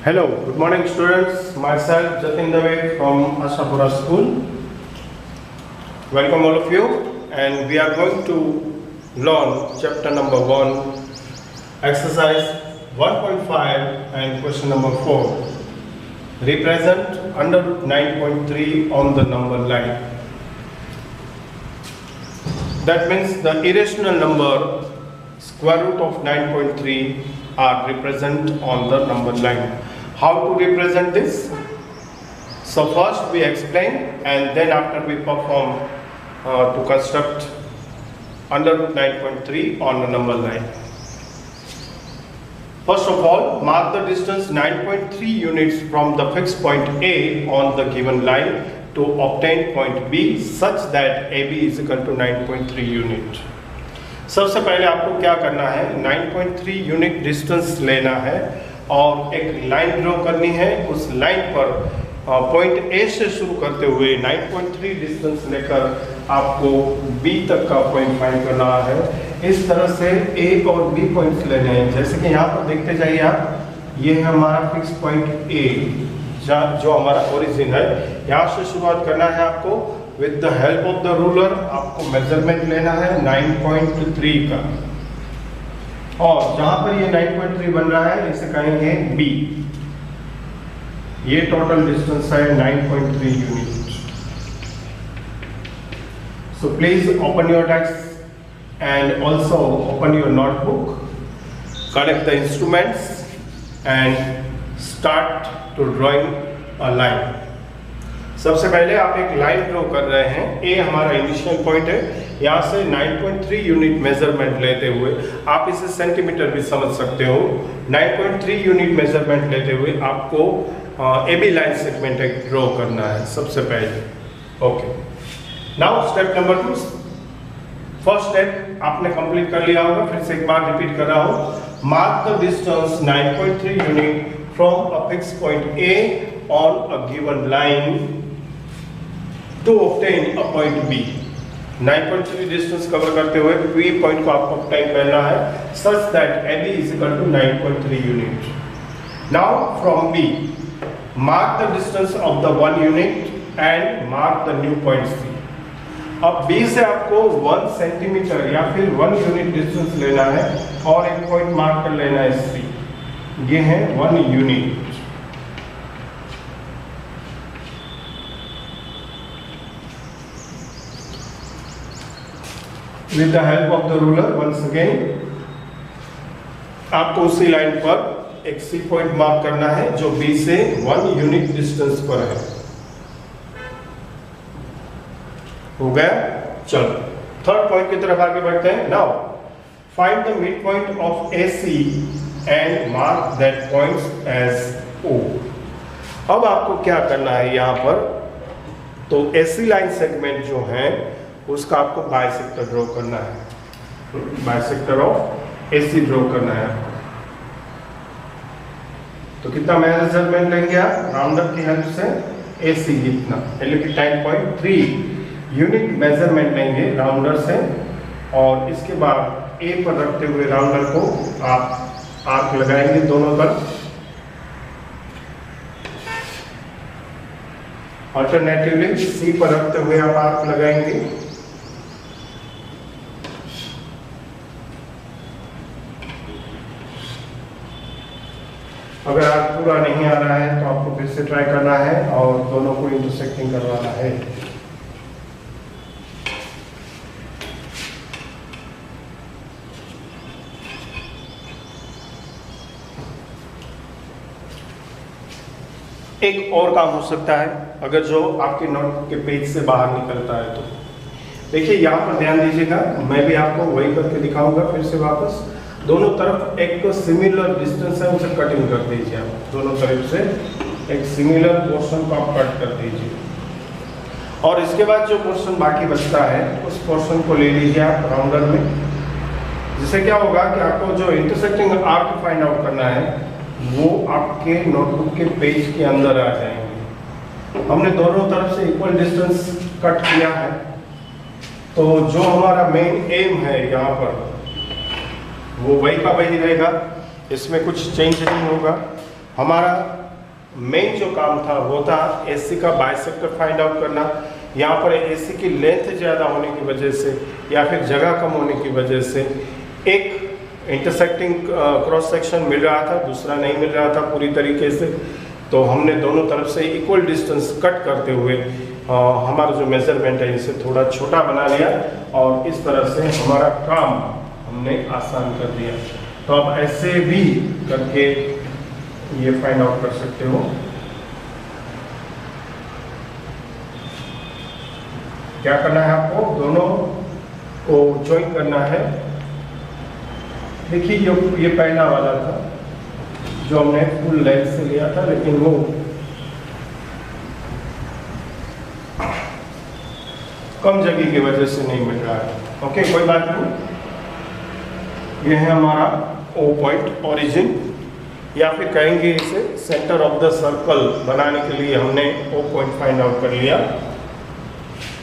Hello, good morning students. Myself Jatin Dave from Ashapura School. Welcome all of you, and we are going to learn chapter number 1, exercise 1.5 and question number 4. Represent under root 9.3 on the number line. That means the irrational number square root of 9.3 are represented on the number line. How to represent this? So first we explain, and then after we perform to construct under root 9.3 on the number line. First of all, mark the distance 9.3 units from the fixed point A on the given line to obtain point B such that AB is equal to 9.3 unit. सबसे पहले आपको क्या करना है, 9.3 unit distance लेना है और एक लाइन ड्रॉ करनी है। उस लाइन पर पॉइंट ए से शुरू करते हुए 9.3 डिस्टेंस लेकर आपको बी तक का पॉइंट फाइंड करना है। इस तरह से ए और बी पॉइंट्स लेने हैं। जैसे कि यहाँ पर देखते जाइए आप, ये है हमारा फिक्स पॉइंट ए जो हमारा ओरिजिन है। यहाँ से शुरुआत करना है आपको। With the help of the ruler आपको मेजरमेंट लेना है 9.3 का, और जहां पर ये 9.3 बन रहा है इसे कहेंगे बी। ये टोटल डिस्टेंस है 9.3 unit. So please open your text and also open your notebook, collect the instruments and start to drawing a line. सबसे पहले आप एक लाइन ड्रॉ कर रहे हैं। ए हमारा इनिशियल पॉइंट है। यहाँ से 9.3 यूनिट मेजरमेंट लेते हुए, आप इसे सेंटीमीटर भी समझ सकते हो, 9.3 यूनिट मेजरमेंट लेते हुए आपको ए बी लाइन सेगमेंट एक ड्रॉ करना है सबसे पहले। Okay, now step number 2। First step आपने कंप्लीट कर लिया होगा, फिर से एक बार रिपीट कर रहा हूँ। Mark the distance 9.3 unit from a fix point A on a given line to obtain a point B। 9.3 distance cover करते हुए B पॉइंट को आपको obtain करना है such that AB is equal to 9.3 unit। Now from B, mark the distance of the one unit and mark the new point C। अब B से आपको 1 centimetre या फिर 1 यूनिट डिस्टेंस लेना है और एक पॉइंट मार्क कर लेना है C। ये है 1 unit. With the help of the ruler once again आपको उसी लाइन पर एक सी पॉइंट मार्क करना है जो बी से 1 यूनिट डिस्टेंस पर है। हो गया? चलो थर्ड पॉइंट की तरफ आगे बढ़ते हैं। Now find the mid point of AC and mark that point as O। अब आपको क्या करना है यहाँ पर, तो AC लाइन सेगमेंट जो है उसका आपको बाइसेक्टर ड्रॉ करना है। बाइसेक्टर ऑफ AC ड्रॉ करना है आपको। तो कितना मेजरमेंट लेंगे आप राउंडर की हेल्प से? AC कितना, यानी कि 10.3 यूनिट मेजरमेंट लेंगे राउंडर से, और इसके बाद A पर रखते हुए राउंडर को आप आर्क लगाएंगे दोनों तरफ। अल्टरनेटिवली C पर रखते हुए आप आर्क लगाएंगे। अगर आप पूरा नहीं आ रहा है तो आपको फिर से ट्राई करना है और दोनों को इंटरसेक्टिंग करवाना है। एक और काम हो सकता है अगर जो आपके नोट के पेज से बाहर निकलता है तो देखिए, यहाँ पर ध्यान दीजिएगा। मैं भी आपको वही करके दिखाऊंगा फिर से वापस। दोनों तरफ एक सिमिलर डिस्टेंस है, उसे कटिंग कर दीजिए आप। दोनों तरफ से एक सिमिलर पोर्शन को आप कट कर दीजिए, और इसके बाद जो पोर्शन बाकी बचता है उस पोर्शन को ले लीजिए आप राउंडर में। जिससे क्या होगा कि आपको जो इंटरसेक्टिंग आर्क फाइंड आउट करना है वो आपके नोटबुक के पेज के अंदर आ जाएंगे। हमने दोनों तरफ से इक्वल डिस्टेंस कट किया है, तो जो हमारा मेन एम है यहाँ पर वो वही का वही रहेगा। इसमें कुछ चेंज नहीं होगा। हमारा मेन जो काम था वो था AC का बाइसेक्टर फाइंड आउट करना। यहाँ पर AC की लेंथ ज़्यादा होने की वजह से या फिर जगह कम होने की वजह से एक इंटरसेक्टिंग क्रॉस सेक्शन मिल रहा था, दूसरा नहीं मिल रहा था पूरी तरीके से। तो हमने दोनों तरफ से इक्वल डिस्टेंस कट करते हुए हमारा जो मेजरमेंट है इसे थोड़ा छोटा बना लिया और इस तरह से हमारा काम हमने आसान कर दिया। तो आप ऐसे भी करके ये फाइंड आउट कर सकते हो। क्या करना है आपको, दोनों को ज्वाइन करना है। देखिए ये पहला वाला था जो हमने फुल लेंथ से लिया था, लेकिन वो कम जगह की वजह से नहीं मिल रहा है। ओके, कोई बात नहीं। ये है हमारा O पॉइंट ओरिजिन, या फिर कहेंगे इसे सेंटर ऑफ द सर्कल बनाने के लिए हमने O पॉइंट फाइंड आउट कर लिया।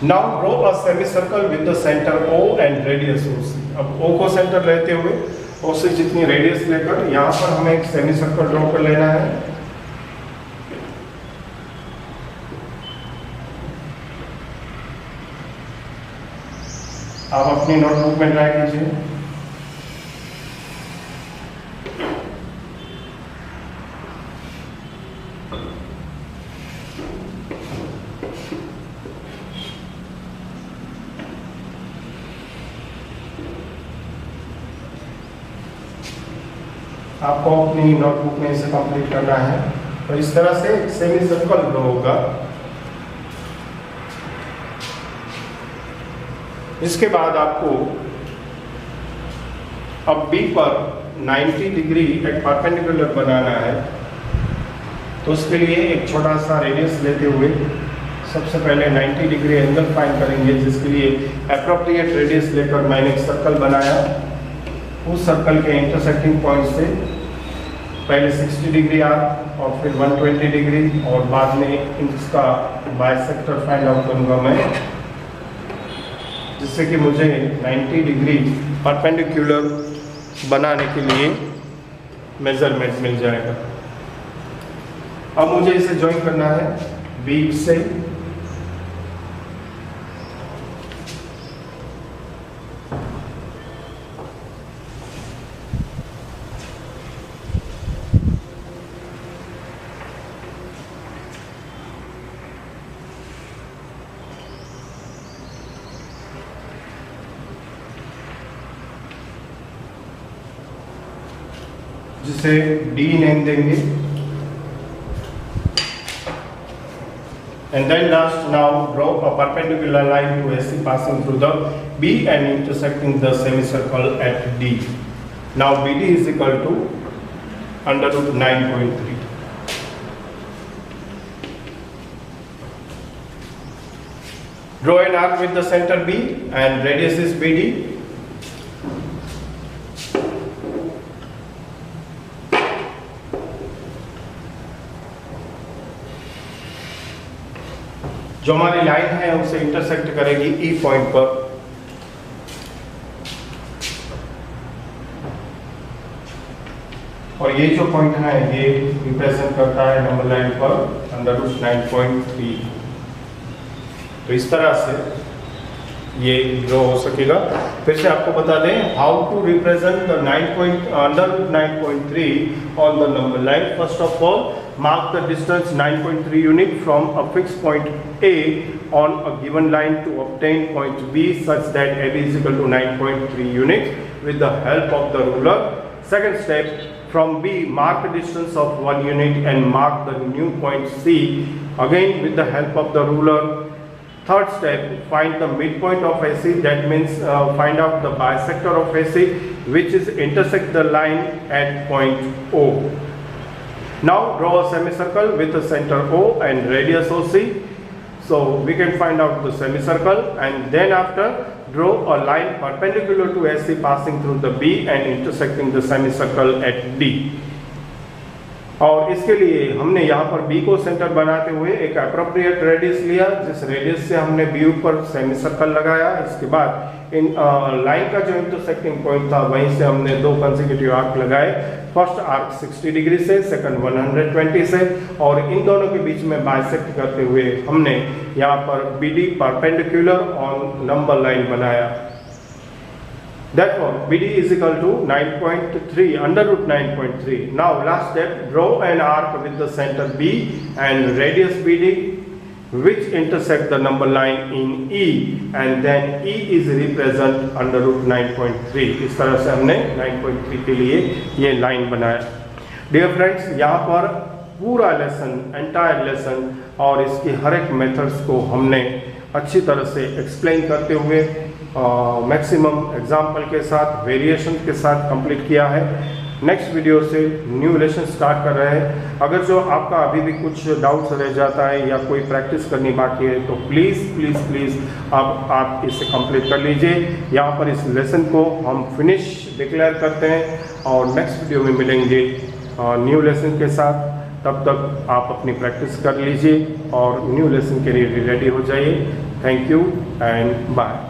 Now draw a semi circle with the centre O and radius OC। अब O को सेंटर लेते हुए O से जितनी रेडियस लेकर यहाँ पर हमें एक सेमी सर्कल ड्रॉ कर लेना है। आप अपनी नोटबुक में ट्राई कीजिए। आपको अपनी नोटबुक में इसे कंप्लीट करना है। तो इस तरह से सेमी सर्कल ड्रॉ होगा। इसके बाद आपको अब B पर 90 डिग्री एक परपेंडिकुलर बनाना है। तो उसके लिए एक छोटा सा रेडियस लेते हुए सबसे पहले 90 डिग्री एंगल फाइंड करेंगे, जिसके लिए एप्रोप्रिएट रेडियस लेकर मैंने एक सर्कल बनाया। उस सर्कल के इंटरसेक्टिंग पॉइंट से पहले 60 डिग्री आर्क और फिर 120 डिग्री और बाद में इसका बाइसेक्टर फाइंड आउट करूंगा मैं, जिससे कि मुझे 90 डिग्री परपेंडिकुलर बनाने के लिए मेजरमेंट मिल जाएगा। अब मुझे इसे ज्वाइन करना है B से। जिसे D नेम देंगे। And then last, now draw a perpendicular line to AC passing through the B and intersecting the semicircle at D. Now BD is equal to under root 9.3. Draw an arc with the center B and radius is BD. जो हमारी line है उसे intersect करेगी E point पर। और ये जो point है ये रिप्रेजेंट करता है नंबर लाइन पर अंडर रूट 9.3। तो इस तरह से ये ड्रॉ हो सकेगा। फिर से आपको बता दें how to represent the under root 9.3 on the number line. First of all, mark the distance 9.3 unit from a fixed point A on a given line to obtain point B such that AB is equal to 9.3 units with the help of the ruler. Second step, from B mark a distance of 1 unit and mark the new point C again with the help of the ruler. Third step, find the midpoint of AC, that means find out the bisector of AC which is intersect the line at point O. Now draw a semicircle with the center O and radius OC. So we can find out the semicircle, and then after draw a line perpendicular to AC passing through the B and intersecting the semicircle at D. और इसके लिए हमने यहाँ पर B को centre बनाते हुए एक अप्रोप्रिएट रेडियस लिया, जिस रेडियस से हमने बी ऊपर सेमी सर्कल लगाया। इसके बाद इन लाइन का जो इंटरसेक्टिंग पॉइंट था वहीं से हमने दो कंसेक्यूटिव आर्क लगाए। फर्स्ट आर्क 60 डिग्री से, सेकंड 120 से, और इन दोनों के बीच में बाइसेक्ट करते हुए हमने यहाँ पर BD perpendicular on number line बनाया। Therefore, BD is equal to 9.3 under root 9.3. Now last step, draw an arc with the center B and radius BD which intersect the number line in E, and then E is represent under root 9.3. इस तरह से हमने 9.3 के लिए ये line बनाया। Dear friends, यहाँ पर पूरा लेसन, एंटायर लेसन और इसकी हर एक मेथड्स को हमने अच्छी तरह से एक्सप्लेन करते हुए मैक्सिमम एग्जाम्पल के साथ, वेरिएशन के साथ कंप्लीट किया है। नेक्स्ट वीडियो से न्यू लेसन स्टार्ट कर रहे हैं। अगर जो आपका अभी भी कुछ डाउट्स रह जाता है या कोई प्रैक्टिस करनी बाकी है तो प्लीज़ अब आप इसे कंप्लीट कर लीजिए। यहाँ पर इस लेसन को हम फिनिश डिक्लेयर करते हैं और नेक्स्ट वीडियो में मिलेंगे न्यू लेसन के साथ। तब तक आप अपनी प्रैक्टिस कर लीजिए और न्यू लेसन के लिए रेडी हो जाइए। Thank you and bye.